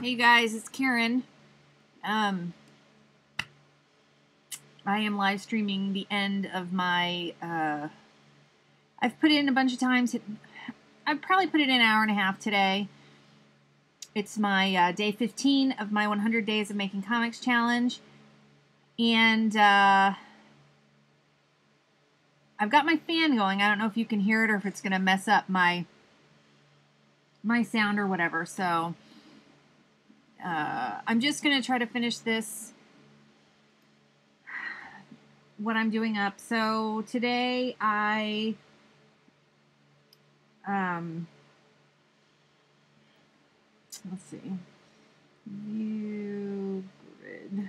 Hey guys, it's Karen. I am live streaming the end of my, I've put it in a bunch of times. I've probably put it in an hour and a half today. It's my day 15 of my 100 Days of Making Comics challenge. And I've got my fan going. I don't know if you can hear it or if it's going to mess up my sound or whatever. So I'm just going to try to finish this, what I'm doing up. So today I let's see, view grid.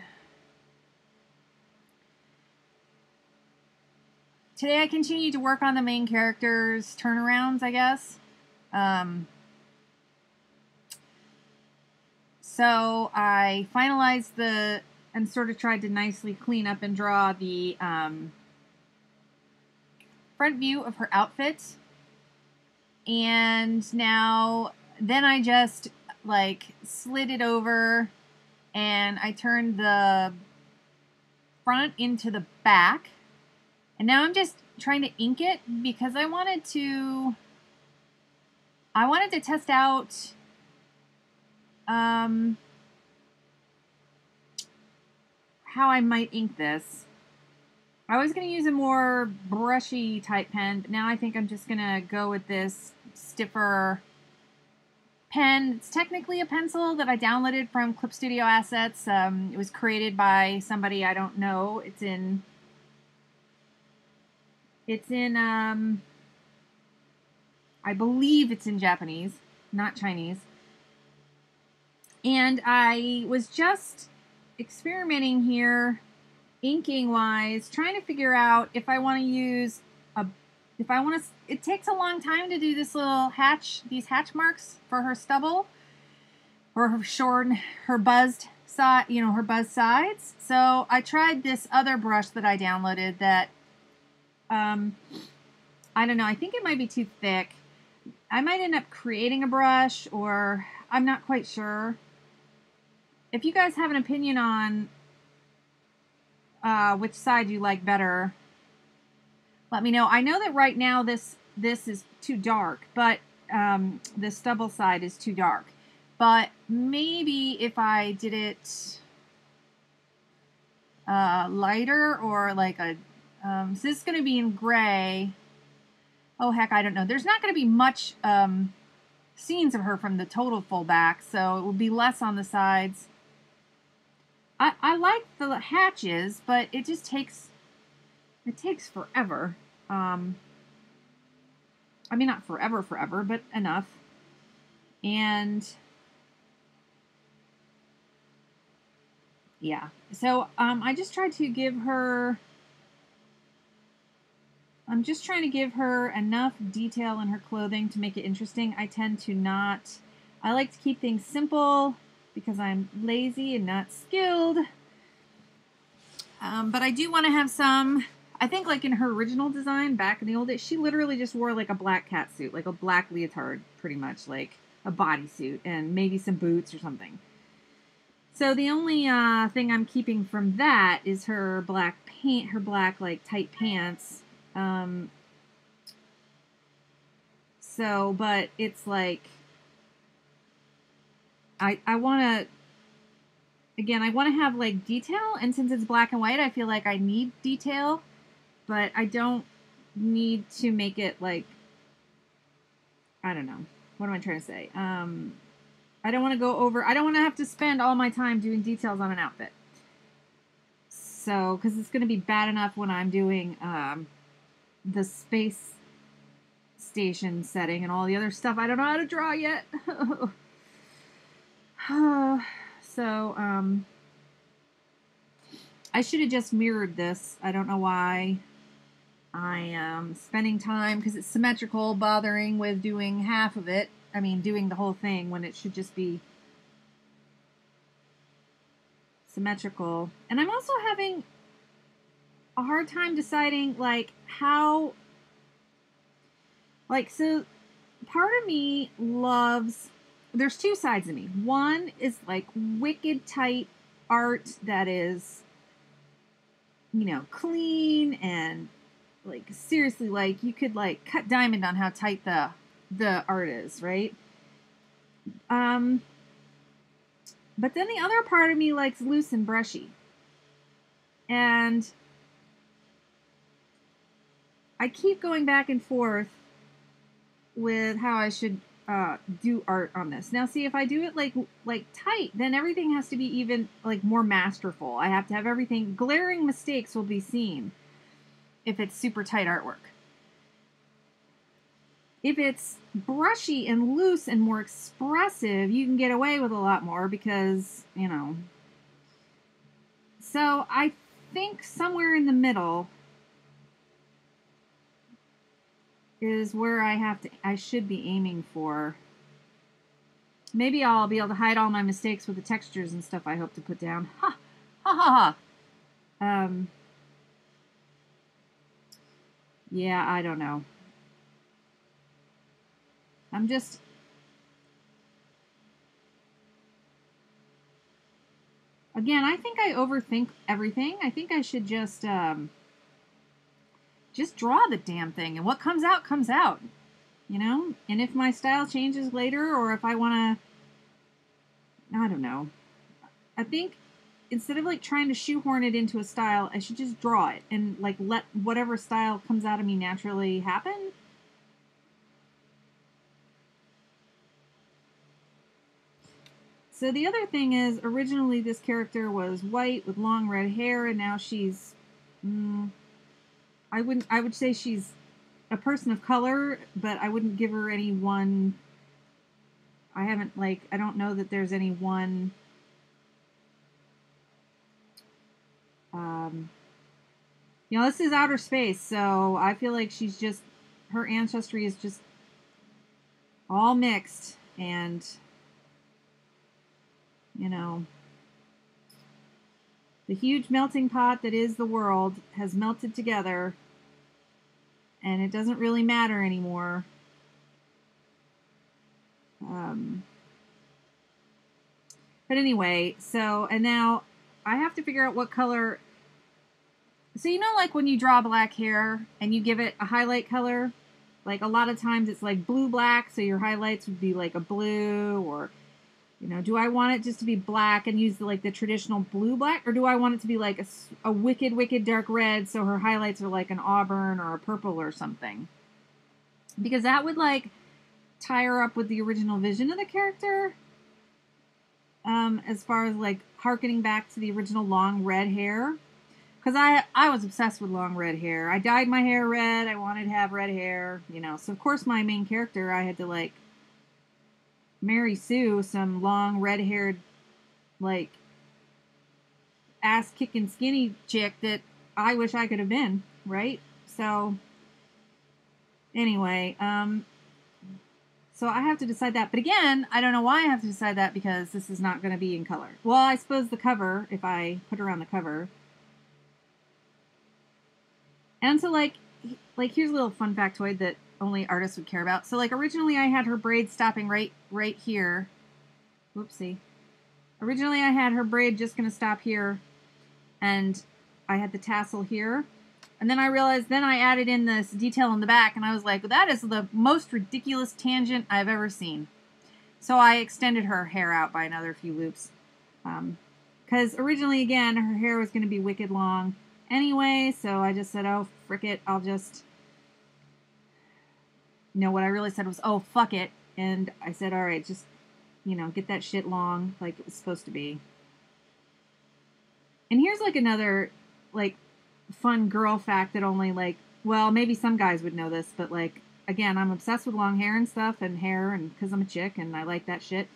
Today I continue to work on the main characters' turnarounds, I guess. So I finalized and sort of tried to nicely clean up and draw the front view of her outfit. And then I just slid it over and I turned the front into the back. And now I'm just trying to ink it because I wanted to test out how I might ink this. I was going to use a more brushy type pen, but now I think I'm just going to go with this stiffer pen. It's technically a pencil that I downloaded from Clip Studio Assets. It was created by somebody I don't know. It's in I believe it's in Japanese, not Chinese. And I was just experimenting here, inking wise, trying to figure out if I want to use it takes a long time to do this little these hatch marks for her stubble, or her buzzed side, her buzz sides. So I tried this other brush that I downloaded that, I don't know, I think it might be too thick. I might end up creating a brush, or I'm not quite sure. If you guys have an opinion on which side you like better, let me know. I know that right now this is too dark, but the stubble side is too dark. But maybe if I did it lighter, or like so this is going to be in gray. Oh, heck, I don't know. There's not going to be much scenes of her from the total full back, so it will be less on the sides. I like the hatches, but it just takes forever. I mean, not forever, but enough. And yeah, so I just tried to give her, I'm just trying to give her enough detail in her clothing to make it interesting. I tend to not, I like to keep things simple because I'm lazy and not skilled. But I do want to have some, I think like in her original design back in the old days, she literally just wore like a black cat suit, like a black leotard, pretty much like a bodysuit, and maybe some boots or something. So the only thing I'm keeping from that is her black like tight pants. But it's like, I want to, again, I want to have like detail, and since it's black and white, I feel like I need detail, but I don't need to make it like, I don't know. What am I trying to say? I don't want to go over, I don't want to have to spend all my time doing details on an outfit. So, because it's going to be bad enough when I'm doing the space station setting and all the other stuff I don't know how to draw yet. So, I should have just mirrored this. I don't know why I am spending time, because it's symmetrical, bothering with doing half of it. I mean, doing the whole thing when it should just be symmetrical. And I'm also having a hard time deciding, like, how, like, so part of me loves there's two sides of me. One is like wicked tight art that is, you know, clean and like seriously, like you could like cut diamond on how tight the art is, right? But then the other part of me likes loose and brushy. And I keep going back and forth with how I should do art on this. Now, see, if I do it like tight, then everything has to be even like more masterful. I have to have everything. Glaring mistakes will be seen if it's super tight artwork. If it's brushy and loose and more expressive, you can get away with a lot more because, you know. So I think somewhere in the middle is where I should be aiming for. Maybe I'll be able to hide all my mistakes with the textures and stuff I hope to put down. Ha! Ha ha ha! Yeah, I don't know. I'm just... Again, I think I overthink everything. I think I should just draw the damn thing, and what comes out, you know? And if my style changes later, or if I want to, I don't know. I think instead of like trying to shoehorn it into a style, I should just draw it and like let whatever style comes out of me naturally happen. So the other thing is, originally this character was white with long red hair, and now she's, I would say she's a person of color, but I wouldn't give her any one. I don't know that there's any one. You know, this is outer space, so I feel like she's just, her ancestry is just all mixed, and you know, the huge melting pot that is the world has melted together, and it doesn't really matter anymore. But anyway, so, and now I have to figure out what color. So, you know, like when you draw black hair and you give it a highlight color, like a lot of times it's like blue black, so your highlights would be like a blue, or, you know, do I want it just to be black and use the traditional blue black, or do I want it to be like a wicked, wicked dark red, so her highlights are like an auburn or a purple or something? Because that would like tie her up with the original vision of the character, as far as like harkening back to the original long red hair. Because I was obsessed with long red hair. I dyed my hair red. I wanted to have red hair, you know. So, of course, my main character, I had to, like, marry Sue, some long red-haired, like, ass-kicking skinny chick that I wish I could have been, right? So, anyway, so I have to decide that. But again, I don't know why I have to decide that, because this is not going to be in color. Well, I suppose the cover, if I put her on the cover. And so, like here's a little fun factoid that only artists would care about. So, like, originally I had her braid stopping right here. Whoopsie. Originally I had her braid just going to stop here, and I had the tassel here. And then I realized, then I added in this detail in the back, and I was like, that is the most ridiculous tangent I've ever seen. So I extended her hair out by another few loops. Because originally, again, her hair was going to be wicked long anyway, so I just said, oh, frick it, I'll just, you know, what I really said was, oh, fuck it, and I said, all right, just, you know, get that shit long like it was supposed to be. And here's, like, another, like, fun girl fact that only, like, well, maybe some guys would know this, but, like, again, I'm obsessed with long hair and stuff, and hair, and because I'm a chick, and I like that shit.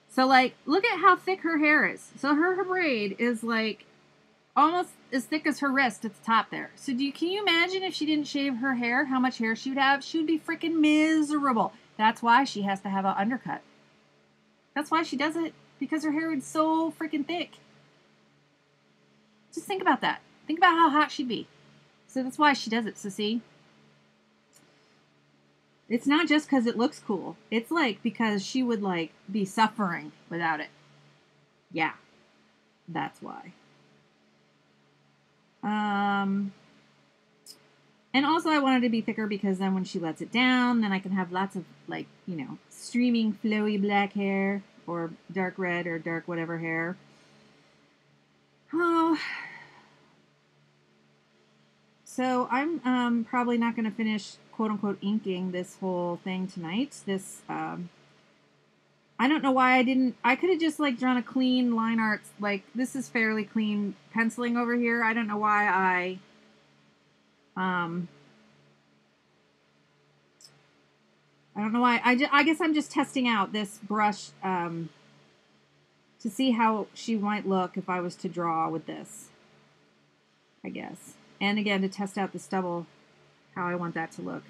So, like, look at how thick her hair is. So her braid is, like, almost as thick as her wrist at the top there. So can you imagine if she didn't shave her hair, how much hair she would have? She would be freaking miserable. That's why she has to have an undercut. That's why she does it, because her hair is so freaking thick. Just think about that. Think about how hot she'd be. So that's why she does it. So see? It's not just because it looks cool. It's like because she would like be suffering without it. Yeah, that's why. And also I wanted to be thicker because then when she lets it down, then I can have lots of like, you know, streaming flowy black hair or dark red or dark whatever hair. Oh, so I'm probably not going to finish quote unquote inking this whole thing tonight. This I don't know why I didn't. I could have just like drawn a clean line art. Like this is fairly clean penciling over here. I don't know why I don't know why. I guess I'm just testing out this brush to see how she might look if I was to draw with this, I guess. And again, to test out the stubble, how I want that to look.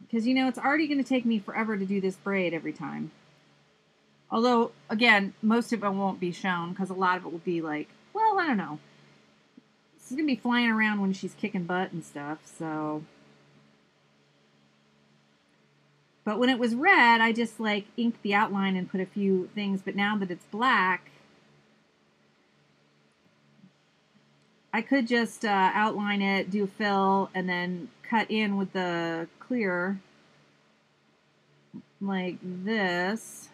Because, you know, it's already going to take me forever to do this braid every time. Although, again, most of it won't be shown because a lot of it will be like, well, I don't know. This is going to be flying around when she's kicking butt and stuff, so... But when it was red, I just like inked the outline and put a few things. But now that it's black, I could just outline it, do fill, and then cut in with the clear like this.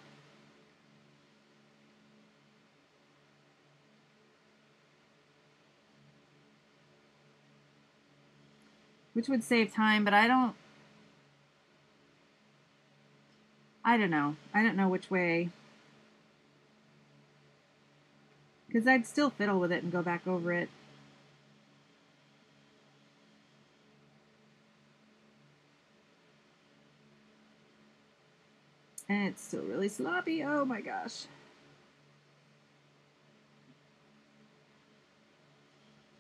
Which would save time, but I don't know. I don't know which way. Because I'd still fiddle with it and go back over it. And it's still really sloppy. Oh my gosh.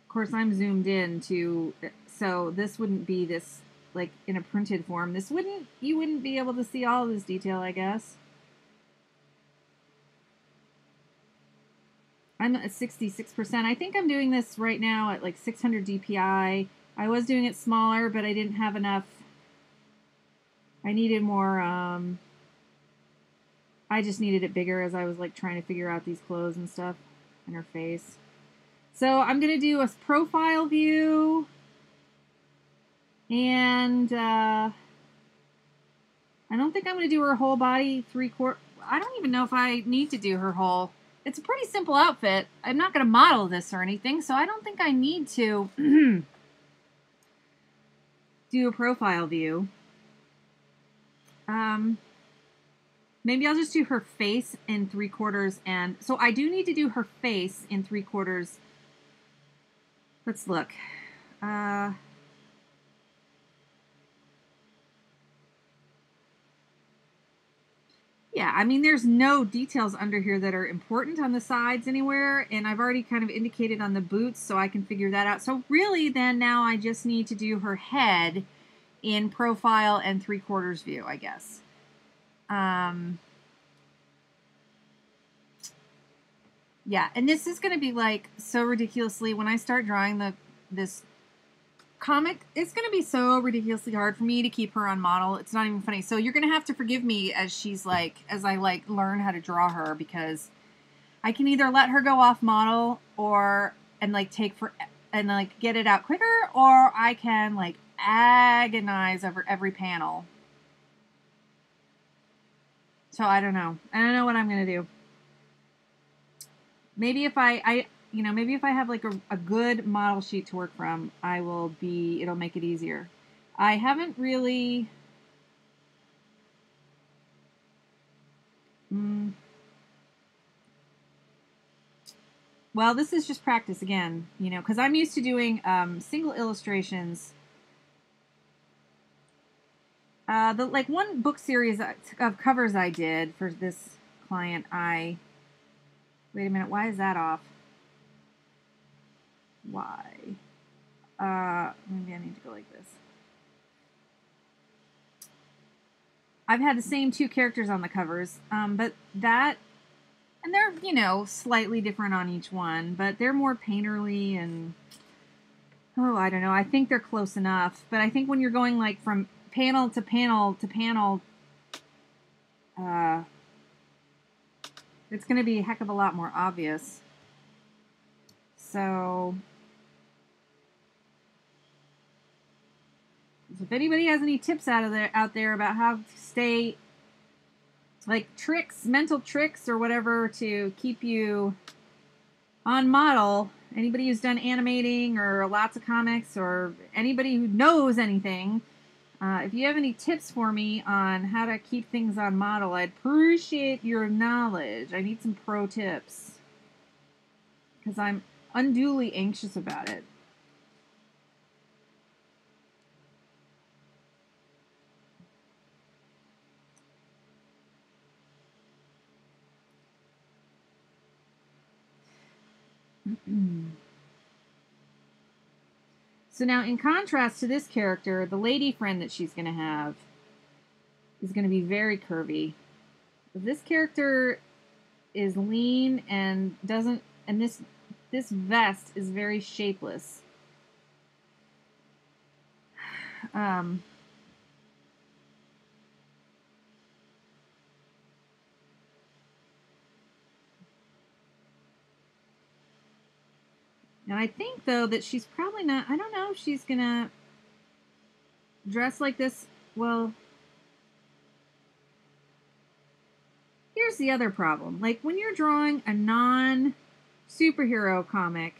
Of course, I'm zoomed in to, so this wouldn't be this, like, in a printed form. This wouldn't, you wouldn't be able to see all this detail, I guess. I'm at 66%. I think I'm doing this right now at like 600 DPI. I was doing it smaller, but I didn't have enough. I needed more, I just needed it bigger as I was like trying to figure out these clothes and stuff and her face. So I'm going to do a profile view and I don't think I'm going to do her whole body 3/4. I don't even know if I need to do her whole. It's a pretty simple outfit. I'm not going to model this or anything, so I don't think I need to do a profile view. Maybe I'll just do her face in 3/4, and so I do need to do her face in 3/4. Let's look. Yeah, I mean, there's no details under here that are important on the sides anywhere, and I've already kind of indicated on the boots, so I can figure that out. So really, then, now I just need to do her head in profile and 3/4 view, I guess. Yeah, and this is going to be, like, so ridiculously, when I start drawing this comic, it's going to be so ridiculously hard for me to keep her on model. It's not even funny. So you're going to have to forgive me as she's like, as I like learn how to draw her, because I can either let her go off model and like get it out quicker, or I can like agonize over every panel. So I don't know. I don't know what I'm going to do. Maybe if maybe if I have like a good model sheet to work from, it'll make it easier. I haven't really, well, this is just practice again, because I'm used to doing single illustrations. The like one book series of covers I did for this client, wait a minute, why is that off? Why? Maybe I need to go like this. I've had the same two characters on the covers, but that, and they're, slightly different on each one, but they're more painterly, and Oh, I don't know. I think they're close enough. But I think when you're going like from panel to panel to panel, uh, it's going to be a heck of a lot more obvious. So if anybody has any tips out there about how to stay, like tricks, mental tricks or whatever to keep you on model, anybody who's done animating or lots of comics or anybody who knows anything, if you have any tips for me on how to keep things on model, I'd appreciate your knowledge. I need some pro tips because I'm unduly anxious about it. So now, in contrast to this character, the lady friend that she's going to have is going to be very curvy. This character is lean and doesn't, and this vest is very shapeless. Um, and I think though that she's probably not. I don't know if she's gonna dress like this. Well, here's the other problem. Like when you're drawing a non-superhero comic,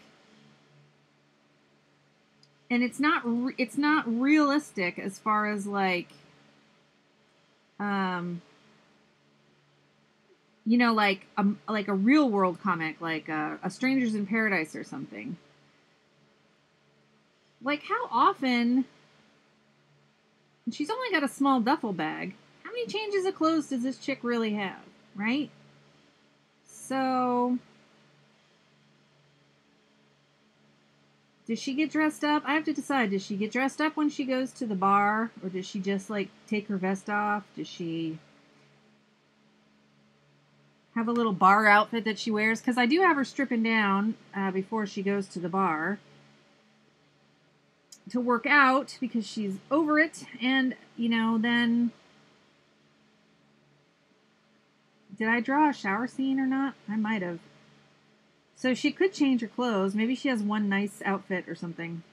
and it's not realistic as far as like you know, like a real world comic, like a Strangers in Paradise or something. Like how often? She's only got a small duffel bag. How many changes of clothes does this chick really have, right? So does she get dressed up? I have to decide. Does she get dressed up when she goes to the bar? Or does she just like take her vest off? Does she have a little bar outfit that she wears? Because I do have her stripping down before she goes to the bar to work out because she's over it. And, you know, then did I draw a shower scene or not? I might have. So she could change her clothes. Maybe she has one nice outfit or something.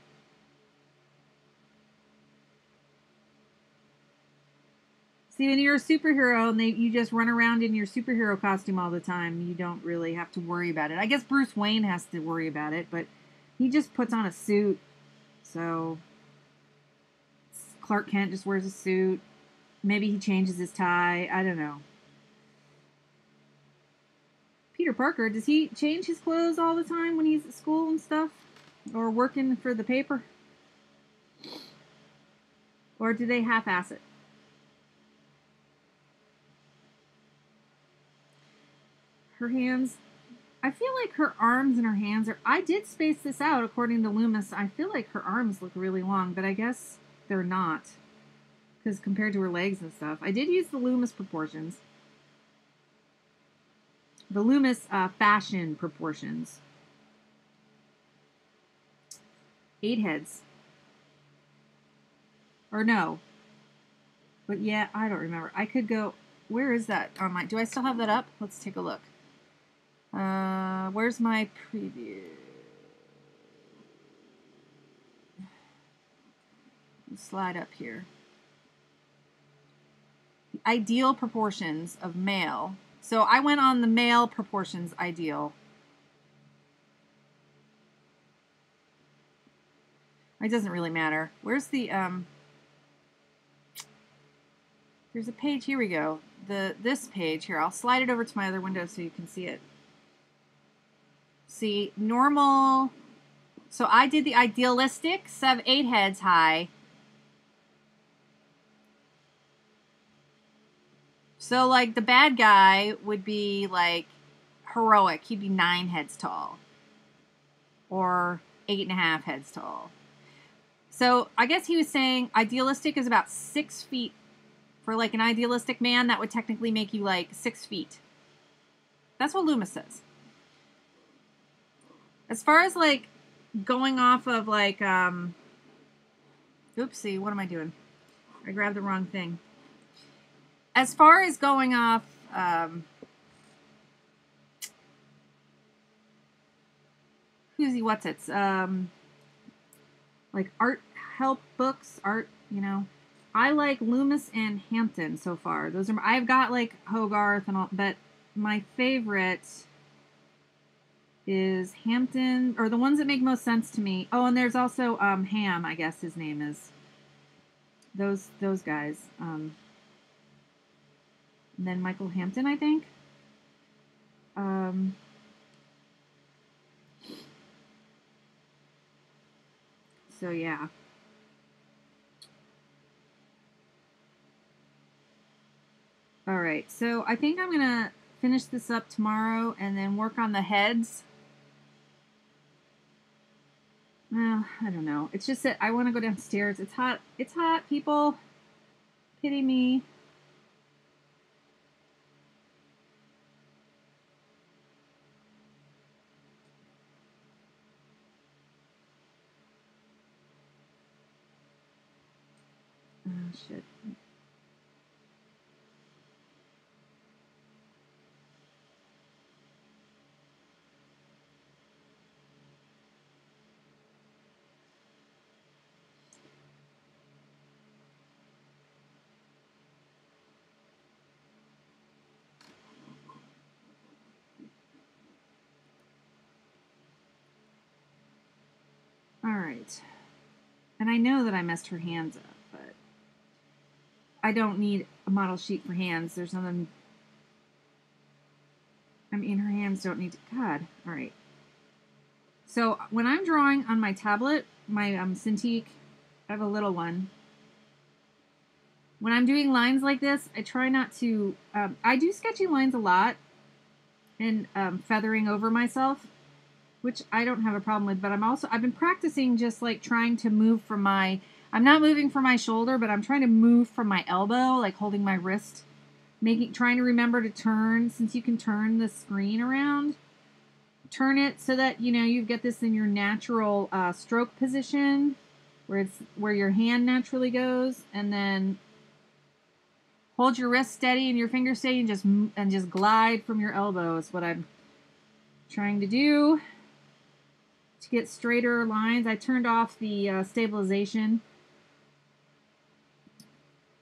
See, when you're a superhero and you just run around in your superhero costume all the time, you don't really have to worry about it. I guess Bruce Wayne has to worry about it, but he just puts on a suit. So Clark Kent just wears a suit. Maybe he changes his tie. I don't know. Peter Parker, does he change his clothes all the time when he's at school and stuff? Or working for the paper? Or do they half-ass it? Her hands, I feel like her arms and her hands are, I did space this out according to Loomis. I feel like her arms look really long, but I guess they're not. Because compared to her legs and stuff. I did use the Loomis proportions. The Loomis fashion proportions. 8 heads. Or no. But yeah, I don't remember. I could go, where is that on my, do I still have that up? Let's take a look. Where's my preview? Slide up here. Ideal proportions of male. So I went on the male proportions ideal. It doesn't really matter. Where's the there's a page, here we go. This page here. I'll slide it over to my other window so you can see it. See, normal. So I did the idealistic 8 heads high. So like the bad guy would be like heroic. He'd be 9 heads tall. Or 8.5 heads tall. So I guess he was saying idealistic is about 6 feet. For like an idealistic man, that would technically make you like 6 feet. That's what Loomis says. As far as like going off of like, oopsie, what am I doing? I grabbed the wrong thing. As far as going off, what's it's, like art help books, art, you know. I like Loomis and Hampton so far. Those are, I've got like Hogarth and all, but my favorite is Hampton, or the ones that make most sense to me. Oh, and there's also Ham, I guess his name is. Those guys. And then Michael Hampton, I think. So yeah. All right, so I think I'm gonna finish this up tomorrow and then work on the heads. Well, I don't know. It's just that I want to go downstairs. It's hot. It's hot, people. Pity me. Oh, shit. All right. And I know that I messed her hands up, but I don't need a model sheet for hands. There's nothing. I mean, her hands don't need to. God. All right. So when I'm drawing on my tablet, my Cintiq, I have a little one. When I'm doing lines like this, I try not to. I do sketchy lines a lot and feathering over myself, which I don't have a problem with, but I've been practicing just like trying to move from I'm not moving from my shoulder, but I'm trying to move from my elbow, like holding my wrist, trying to remember to turn, since you can turn the screen around, turn it so that, you know, you get this in your natural stroke position where your hand naturally goes, and then hold your wrist steady and your finger steady and just glide from your elbow is what I'm trying to do. To get straighter lines, I turned off the stabilization.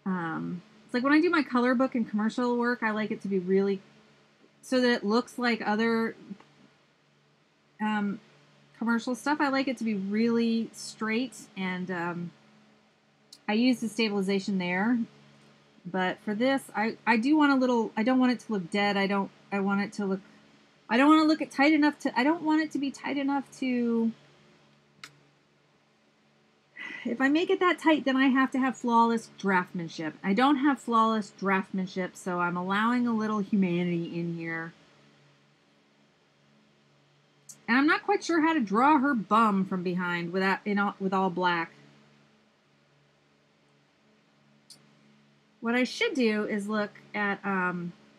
It's like when I do my color book and commercial work, I like it to be really, so that it looks like other commercial stuff. I like it to be really straight, and I use the stabilization there. But for this, I do want a little, I don't want it to look dead. I don't want it to look, I don't want to look it tight enough to, I don't want it to be tight enough to, if I make it that tight, then I have to have flawless draftsmanship. I don't have flawless draftsmanship, so I'm allowing a little humanity in here. And I'm not quite sure how to draw her bum from behind with all black. What I should do is look at,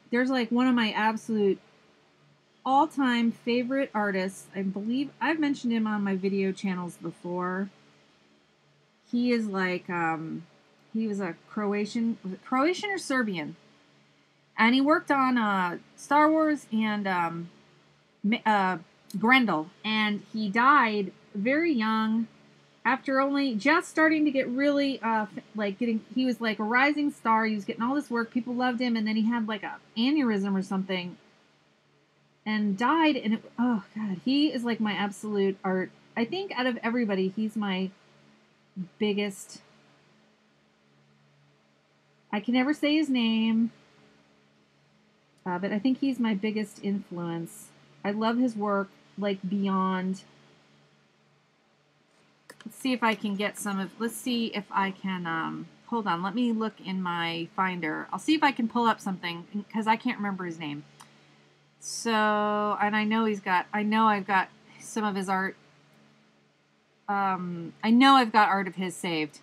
there's like one of my absolute all-time favorite artists. I believe I've mentioned him on my video channels before. He is like, he was a Croatian or Serbian? And he worked on Star Wars and Grendel. And he died very young after only just starting to get really, he was like a rising star. He was getting all this work. People loved him. And then he had like a aneurysm or something and died. And oh God, he is like my absolute art. I think out of everybody, he's my biggest. I can never say his name, but I think he's my biggest influence. I love his work like beyond. Let's see if I can get let's see if I can, hold on, let me look in my Finder. I'll see if I can pull up something, because I can't remember his name. So, and I know I've got some of his art. I know I've got art of his saved.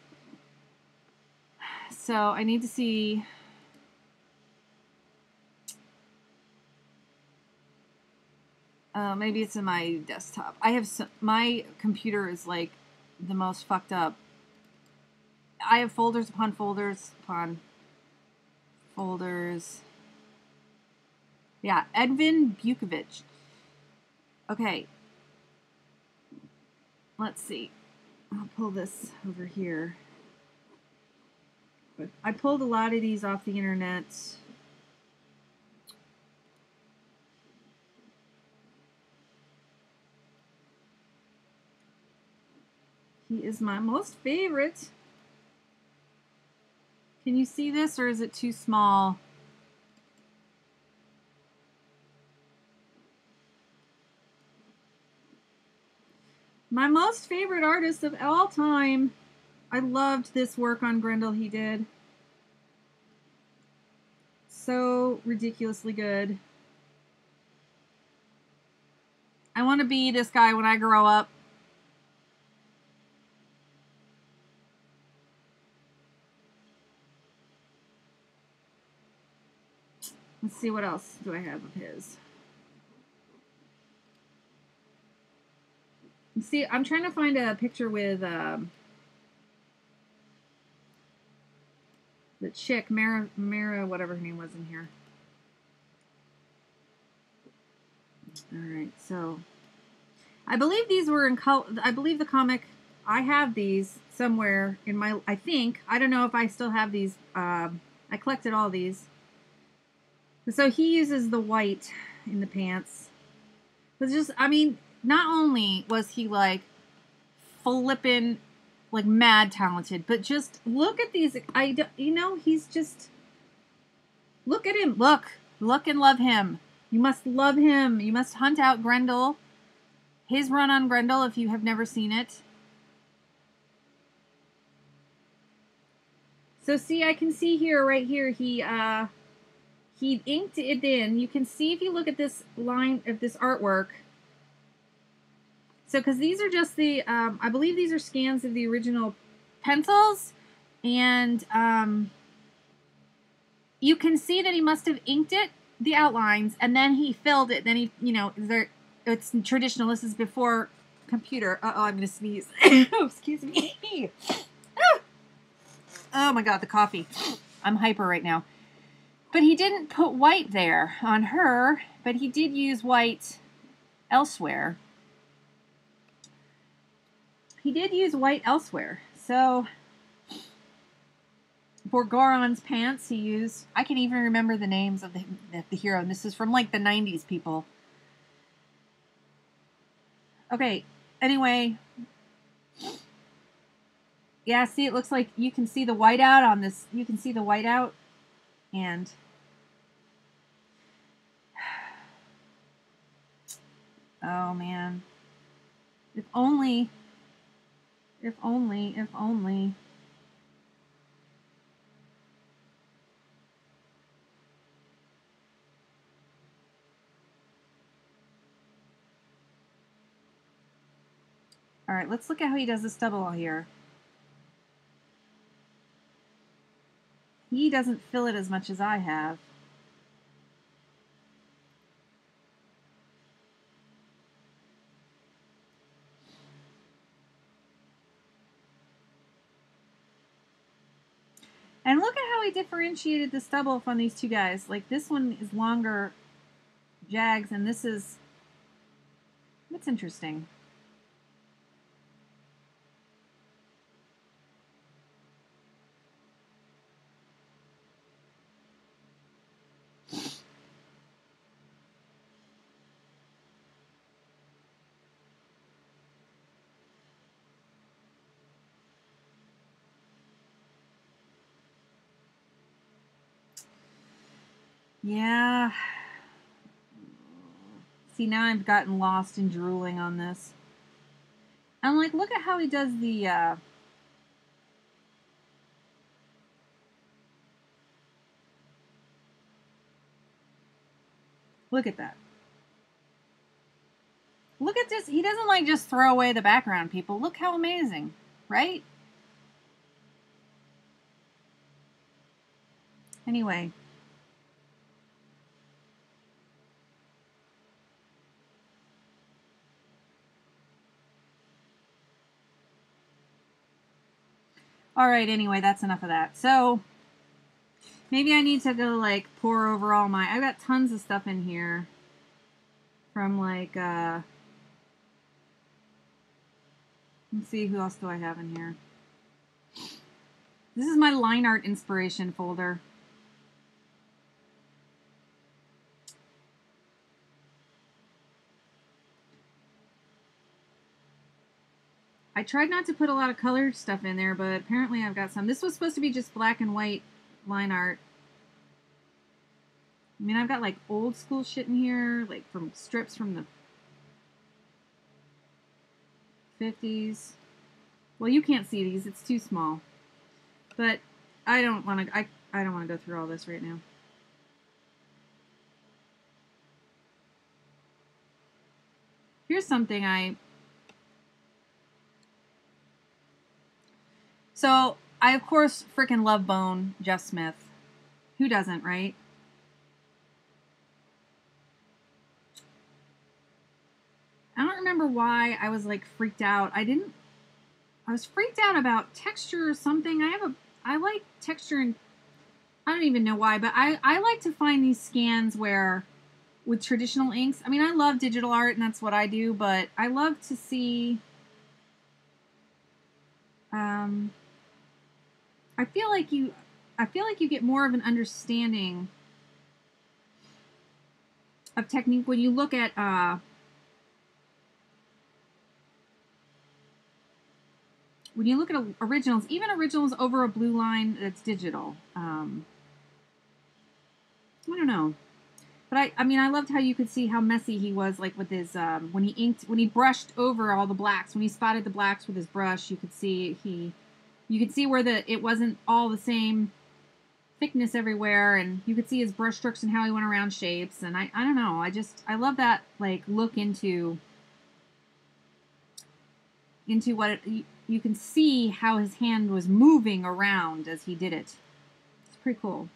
So I need to see. Maybe it's in my desktop. I have my computer is like the most fucked up. I have folders upon folders upon folders. Yeah, Edvin Bukovic. Okay. Let's see. I'll pull this over here. I pulled a lot of these off the internet. He is my most favorite. Can you see this, or is it too small? My most favorite artist of all time. I loved this work on Grendel he did. So ridiculously good. I want to be this guy when I grow up. Let's see, what else do I have of his? See, I'm trying to find a picture with the chick, Mara, whatever her name was in here. All right, so I believe these were in color. I believe the comic. I have these somewhere in my. I think I don't know if I still have these. I collected all these. So he uses the white in the pants. It's just, I mean, not only was he like flippin' like mad talented, but just look at these. You know, he's just, look at him. Look and love him. You must love him. You must hunt out Grendel. His run on Grendel, if you have never seen it. So see, I can see here, right here, he inked it in. You can see if you look at this line of this artwork. So, because these are just the, I believe these are scans of the original pencils, and you can see that he must have inked it, the outlines, and then he filled it. Then he, you know, it's traditional. This is before computer. Uh-oh, I'm going to sneeze. Excuse me. Oh my God, the coffee. I'm hyper right now. But he didn't put white there on her, but he did use white elsewhere. He did use white elsewhere. So for Goron's pants, he used, I can even remember the names of the hero. And this is from like the 90s, people. Okay, anyway. Yeah, see, it looks like you can see the whiteout on this. You can see the whiteout. And oh man. If only. If only. If only. All right, let's look at how he does the stubble here. He doesn't fill it as much as I have. And look at how he differentiated the stubble from these two guys. Like this one is longer jags, and this is, that's interesting. Yeah. See, now I've gotten lost in drooling on this. I'm like, look at how he does the, look at that. Look at this. He doesn't like just throw away the background, people. Look how amazing, right? Anyway. All right, anyway, that's enough of that. So maybe I need to go like pour over all my, I've got tons of stuff in here from like, let's see, who else do I have in here? This is my line art inspiration folder. I tried not to put a lot of colored stuff in there, but apparently I've got some. This was supposed to be just black and white line art. I mean, I've got like old school shit in here, like from strips from the 50s. Well, you can't see these, it's too small. But I don't want to I don't want to go through all this right now. Here's something So, I of course freaking love Bone, Jeff Smith. Who doesn't, right? I don't remember why I was like freaked out. I was freaked out about texture or something. I like texture, and I don't even know why, but I like to find these scans where with traditional inks. I mean, I love digital art and that's what I do, but I love to see I feel like you get more of an understanding of technique when you look at originals, even originals over a blue line that's digital. I don't know. But I mean, I loved how you could see how messy he was, like with his, when he brushed over all the blacks, when he spotted the blacks with his brush, you could see where it wasn't all the same thickness everywhere, and you could see his brush strokes and how he went around shapes, and I don't know, I love that, like, look into what you can see how his hand was moving around as he did it. It's pretty cool.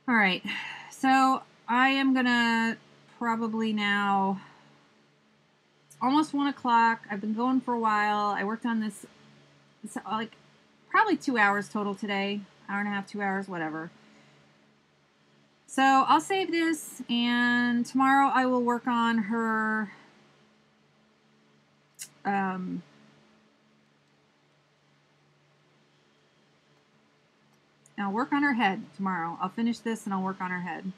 All right, so I am gonna probably now, it's almost 1 o'clock. I've been going for a while. I worked on this like probably 2 hours total today, hour and a half, 2 hours, whatever. So I'll save this, and tomorrow I will work on her I'll work on her head tomorrow. I'll finish this and I'll work on her head.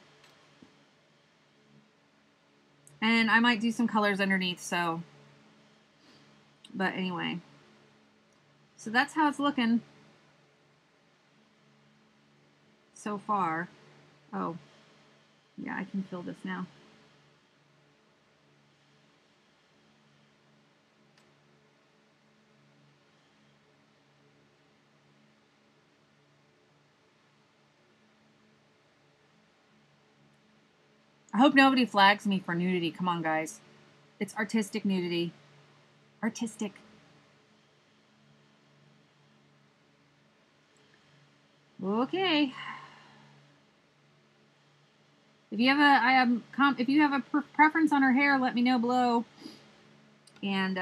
And I might do some colors underneath, so. But anyway. So that's how it's looking so far. Oh, yeah, I can fill this now. I hope nobody flags me for nudity. Come on, guys. It's artistic nudity. Artistic. Okay. If you have a preference on her hair, let me know below. And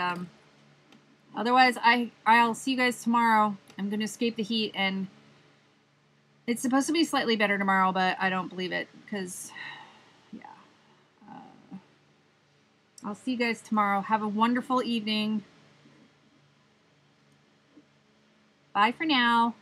otherwise, I'll see you guys tomorrow. I'm going to escape the heat, and it's supposed to be slightly better tomorrow, but I don't believe it because, yeah. I'll see you guys tomorrow. Have a wonderful evening. Bye for now.